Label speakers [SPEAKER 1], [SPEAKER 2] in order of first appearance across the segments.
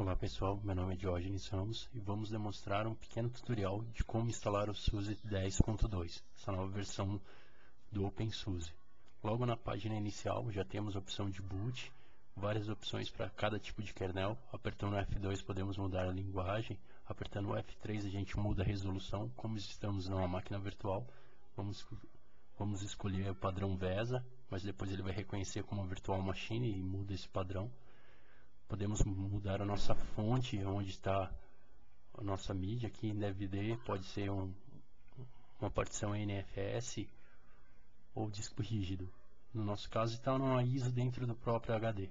[SPEAKER 1] Olá pessoal, meu nome é Diógenes Ramos e vamos demonstrar um pequeno tutorial de como instalar o SUSE 10.2, essa nova versão do OpenSUSE. Logo na página inicial já temos a opção de boot, várias opções para cada tipo de kernel. Apertando o F2 podemos mudar a linguagem, apertando o F3 a gente muda a resolução. Como estamos numa máquina virtual, vamos escolher o padrão VESA, mas depois ele vai reconhecer como Virtual Machine e muda esse padrão. Podemos mudar a nossa fonte, onde está a nossa mídia. Aqui em DVD pode ser uma partição NFS ou disco rígido. No nosso caso está numa ISO dentro do próprio HD.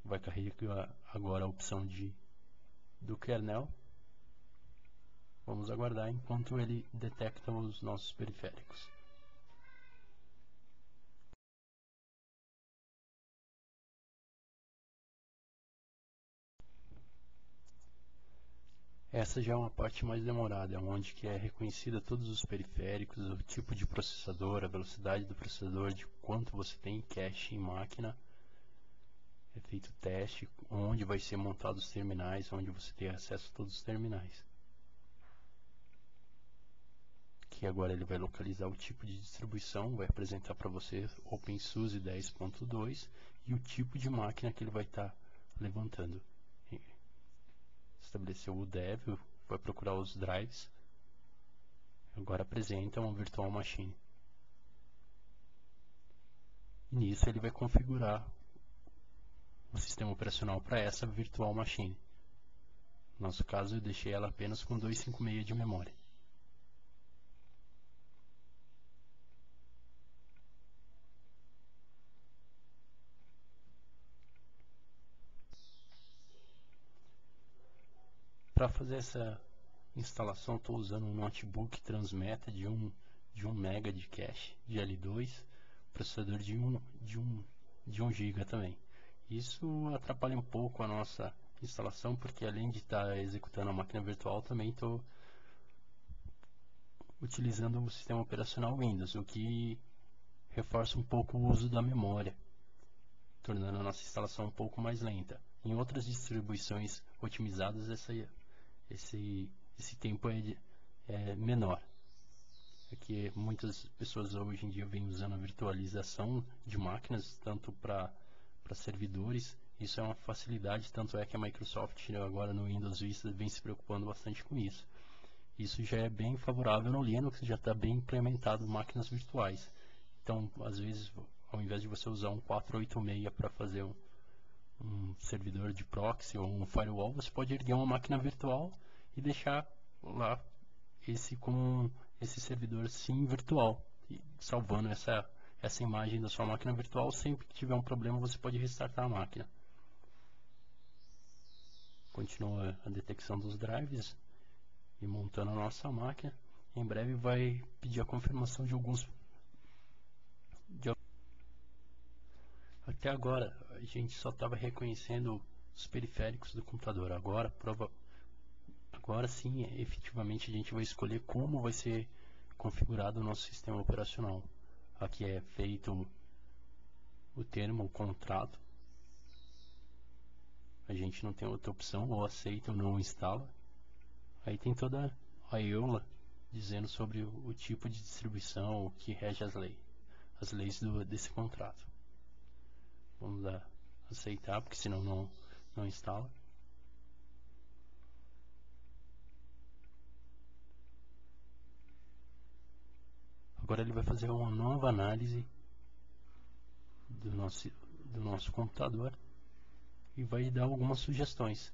[SPEAKER 1] Vai carregar agora a opção do kernel. Vamos aguardar enquanto ele detecta os nossos periféricos. Essa já é uma parte mais demorada, onde que é reconhecida todos os periféricos, o tipo de processador, a velocidade do processador, de quanto você tem em cache em máquina. É feito o teste, onde vai ser montados os terminais, onde você tem acesso a todos os terminais. Aqui agora ele vai localizar o tipo de distribuição, vai apresentar para você OpenSUSE 10.2 e o tipo de máquina que ele vai estar levantando. Estabeleceu o dev, vai procurar os drives. Agora apresenta uma virtual machine. E nisso ele vai configurar o sistema operacional para essa virtual machine. No nosso caso eu deixei ela apenas com 256 de memória. Para fazer essa instalação estou usando um notebook Transmeta de 1 MB de cache de L2, processador de 1 GB também. Isso atrapalha um pouco a nossa instalação, porque além de estar executando a máquina virtual, também estou utilizando o sistema operacional Windows, o que reforça um pouco o uso da memória, tornando a nossa instalação um pouco mais lenta. Em outras distribuições otimizadas, esse tempo é menor. Aqui muitas pessoas hoje em dia vêm usando a virtualização de máquinas, tanto para servidores. Isso é uma facilidade, tanto é que a Microsoft agora no Windows Vista vem se preocupando bastante com isso. Isso já é bem favorável no Linux, já está bem implementado máquinas virtuais. Então, às vezes, ao invés de você usar um 486 para fazer um servidor de proxy ou um firewall, você pode erguer uma máquina virtual e deixar lá esse servidor sim virtual, salvando essa imagem da sua máquina virtual. Sempre que tiver um problema você pode restartar a máquina. Continua a detecção dos drives e montando a nossa máquina. Em breve vai pedir a confirmação de alguns. Até agora a gente só estava reconhecendo os periféricos do computador. Agora sim, efetivamente a gente vai escolher como vai ser configurado o nosso sistema operacional. Aqui é feito o termo, o contrato. A gente não tem outra opção, ou aceita ou não instala. Aí tem toda a EULA dizendo sobre o tipo de distribuição, o que rege as leis desse contrato. Vamos dar aceitar, porque senão não instala. Agora ele vai fazer uma nova análise do nosso computador e vai dar algumas sugestões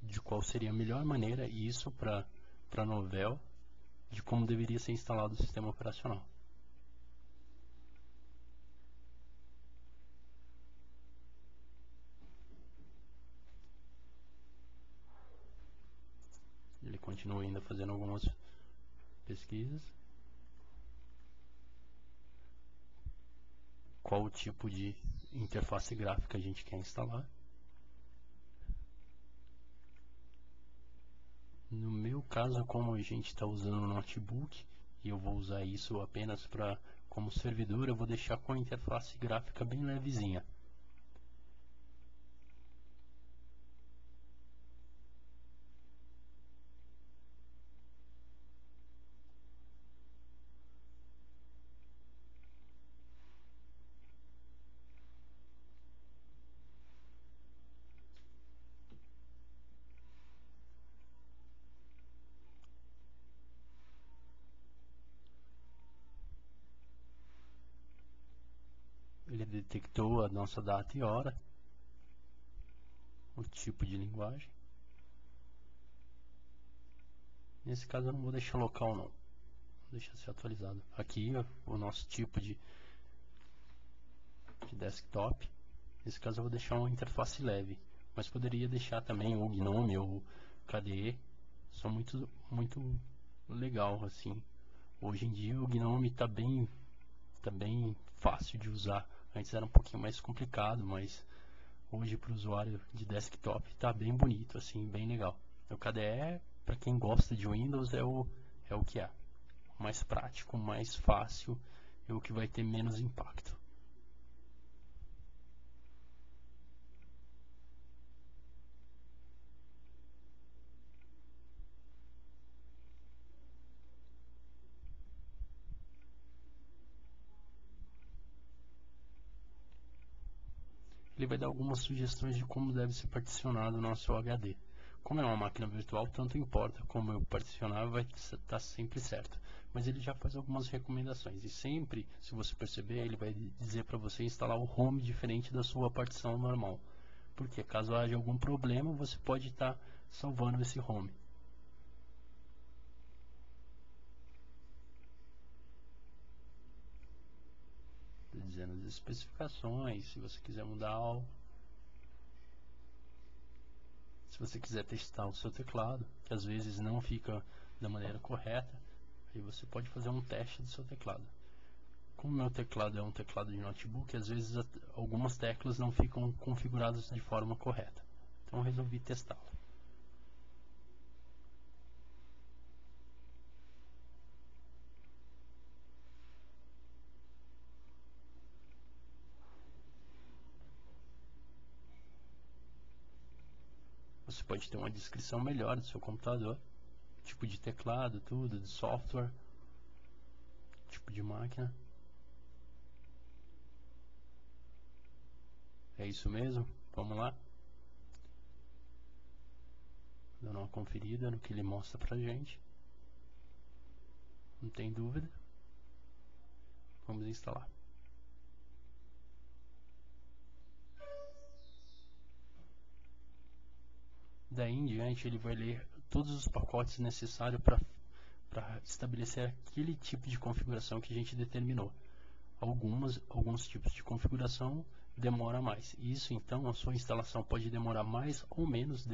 [SPEAKER 1] de qual seria a melhor maneira, isso para a Novell, de como deveria ser instalado o sistema operacional. Ele continua ainda fazendo algumas pesquisas. Qual o tipo de interface gráfica a gente quer instalar. No meu caso, como a gente está usando o notebook e eu vou usar isso apenas como servidor, eu vou deixar com a interface gráfica bem levezinha. ele detectou a nossa data e hora, o tipo de linguagem. Nesse caso eu não vou deixar local não, vou deixar ser atualizado. Aqui o nosso tipo de desktop. Nesse caso eu vou deixar uma interface leve, mas poderia deixar também o GNOME ou o KDE. São muito legal assim. Hoje em dia o GNOME tá bem fácil de usar. Antes era um pouquinho mais complicado, mas hoje para o usuário de desktop tá bem bonito assim, bem legal. O KDE, para quem gosta de Windows, é o que é. Mais prático, mais fácil e o que vai ter menos impacto. Ele vai dar algumas sugestões de como deve ser particionado o nosso HD. Como é uma máquina virtual, tanto importa como eu particionar, vai estar sempre certo. Mas ele já faz algumas recomendações. E sempre, se você perceber, ele vai dizer para você instalar o home diferente da sua partição normal. Porque caso haja algum problema, você pode estar salvando esse home. Dizendo as especificações, se você quiser mudar algo. Se você quiser testar o seu teclado, que às vezes não fica da maneira correta, aí você pode fazer um teste do seu teclado. Como meu teclado é um teclado de notebook, às vezes algumas teclas não ficam configuradas de forma correta. Então eu resolvi testá-lo. Você pode ter uma descrição melhor do seu computador, tipo de teclado, tudo, de software, tipo de máquina. É isso mesmo? Vamos lá? Dando uma conferida no que ele mostra pra gente. Não tem dúvida. Vamos instalar. Daí em diante ele vai ler todos os pacotes necessários para estabelecer aquele tipo de configuração que a gente determinou. Alguns tipos de configuração demora mais. Isso então a sua instalação pode demorar mais ou menos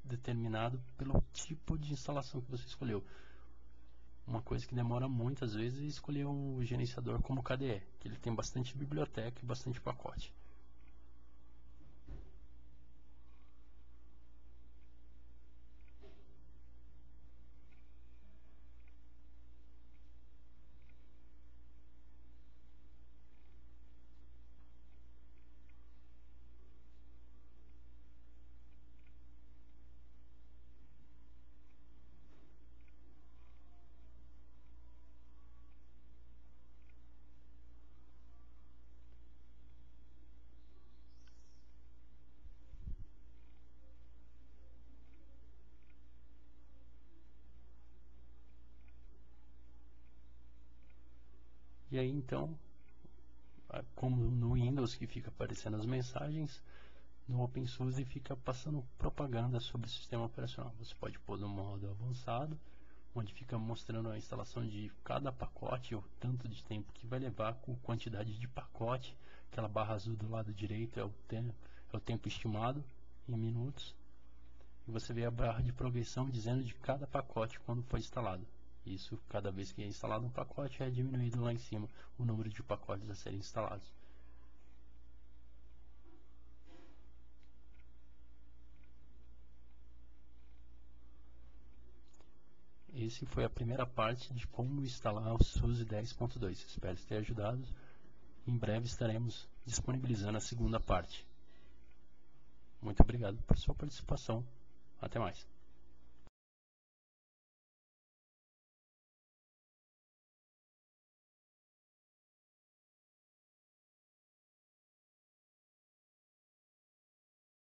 [SPEAKER 1] determinado pelo tipo de instalação que você escolheu. Uma coisa que demora muitas vezes é escolher o gerenciador como KDE, que ele tem bastante biblioteca e bastante pacote. E aí então, como no Windows que fica aparecendo as mensagens, no OpenSUSE fica passando propaganda sobre o sistema operacional. Você pode pôr no modo avançado, onde fica mostrando a instalação de cada pacote, o tanto de tempo que vai levar, com quantidade de pacote. Aquela barra azul do lado direito é o tempo estimado em minutos. E você vê a barra de progressão dizendo de cada pacote quando foi instalado. Isso, cada vez que é instalado um pacote, é diminuído lá em cima o número de pacotes a serem instalados. Esse foi a primeira parte de como instalar o SUSE 10.2. Espero ter ajudado. Em breve estaremos disponibilizando a segunda parte. Muito obrigado por sua participação. Até mais.